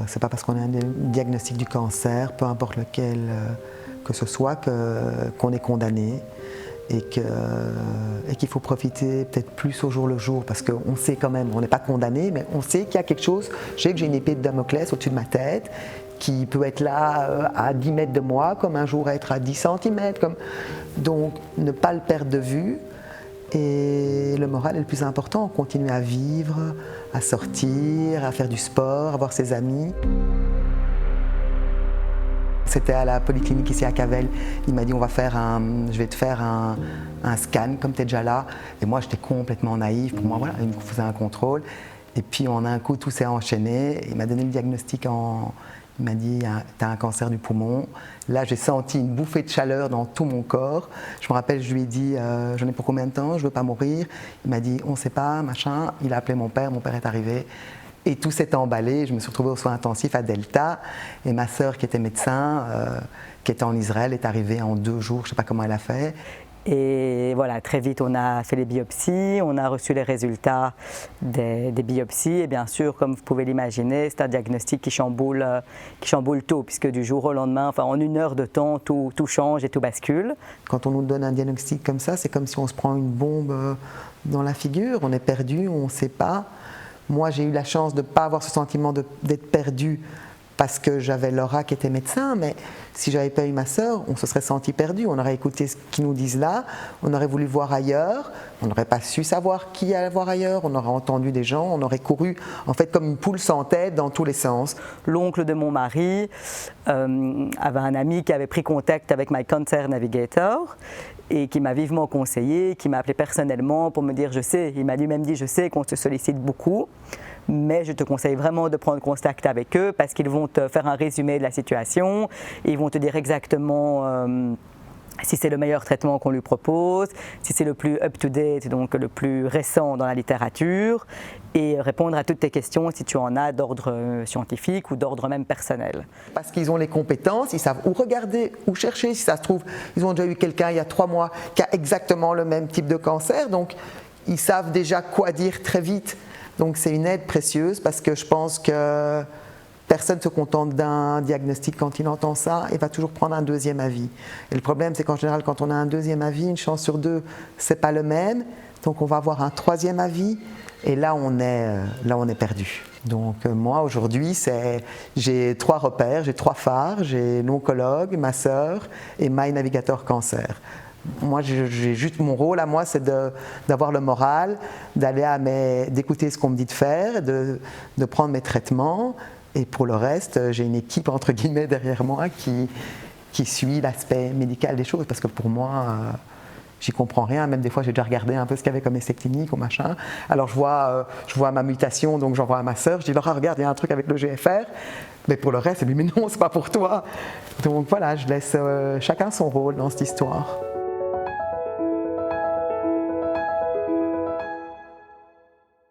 C'est pas parce qu'on a un diagnostic du cancer, peu importe lequel que ce soit, qu'on est condamné et qu'il faut profiter peut-être plus au jour le jour, parce qu'on sait quand même, on n'est pas condamné, mais on sait qu'il y a quelque chose. Je sais que j'ai une épée de Damoclès au-dessus de ma tête qui peut être là à 10 mètres de moi, comme un jour être à 10 cm. Donc ne pas le perdre de vue. Et le moral est le plus important, continuer à vivre, à sortir, à faire du sport, à voir ses amis. C'était à la polyclinique ici à Cavel. Il m'a dit je vais te faire un scan comme tu es déjà là. Et moi j'étais complètement naïf. Pour moi voilà, il me faisait un contrôle. Et puis en un coup tout s'est enchaîné. Il m'a donné le diagnostic il m'a dit tu as un cancer du poumon. Là j'ai senti une bouffée de chaleur dans tout mon corps. Je me rappelle, je lui ai dit j'en ai pour combien de temps, je veux pas mourir. Il m'a dit on sait pas, machin. Il a appelé mon père est arrivé. Et tout s'est emballé, je me suis retrouvée aux soins intensifs à Delta, et ma sœur qui était médecin, qui était en Israël, est arrivée en 2 jours, je ne sais pas comment elle a fait. Et voilà, très vite on a fait les biopsies, on a reçu les résultats des biopsies, et bien sûr, comme vous pouvez l'imaginer, c'est un diagnostic qui chamboule tout, puisque du jour au lendemain, enfin en 1 heure de temps, tout change et tout bascule. Quand on nous donne un diagnostic comme ça, c'est comme si on se prend une bombe dans la figure, on est perdu, on ne sait pas. Moi, j'ai eu la chance de ne pas avoir ce sentiment d'être perdue parce que j'avais Laura qui était médecin, mais si je n'avais pas eu ma sœur, on se serait senti perdu. On aurait écouté ce qu'ils nous disent là, on aurait voulu voir ailleurs, on n'aurait pas su savoir qui allait voir ailleurs, on aurait entendu des gens, on aurait couru en fait comme une poule sans tête dans tous les sens. L'oncle de mon mari avait un ami qui avait pris contact avec My Cancer Navigator et qui m'a vivement conseillé, qui m'a appelé personnellement pour me dire il m'a lui-même dit je sais qu'on te sollicite beaucoup, mais je te conseille vraiment de prendre contact avec eux parce qu'ils vont te faire un résumé de la situation, ils vont te dire exactement si c'est le meilleur traitement qu'on lui propose, si c'est le plus up-to-date, donc le plus récent dans la littérature, et répondre à toutes tes questions si tu en as d'ordre scientifique ou d'ordre même personnel. Parce qu'ils ont les compétences, ils savent où regarder, où chercher, si ça se trouve, ils ont déjà eu quelqu'un il y a 3 mois qui a exactement le même type de cancer, donc ils savent déjà quoi dire très vite. Donc c'est une aide précieuse parce que je pense que personne ne se contente d'un diagnostic quand il entend ça et va toujours prendre un 2e avis. Et le problème, c'est qu'en général, quand on a un 2e avis, une chance sur 2, c'est pas le même. Donc on va avoir un 3e avis et là on est perdu. Donc moi aujourd'hui, j'ai 3 repères, j'ai 3 phares, j'ai l'oncologue, ma sœur et My Navigator Cancer. Moi, j'ai juste mon rôle à moi, c'est d'avoir le moral, d'écouter ce qu'on me dit de faire, de prendre mes traitements. Et pour le reste, j'ai une équipe entre guillemets derrière moi qui suit l'aspect médical des choses, parce que pour moi, j'y comprends rien. Même des fois, j'ai déjà regardé un peu ce qu'il y avait comme essai clinique ou machin. Alors je vois ma mutation, donc j'envoie à ma sœur. Je dis Laura, regarde, il y a un truc avec le GFR. Mais pour le reste, elle dit mais non, c'est pas pour toi. Donc voilà, je laisse chacun son rôle dans cette histoire.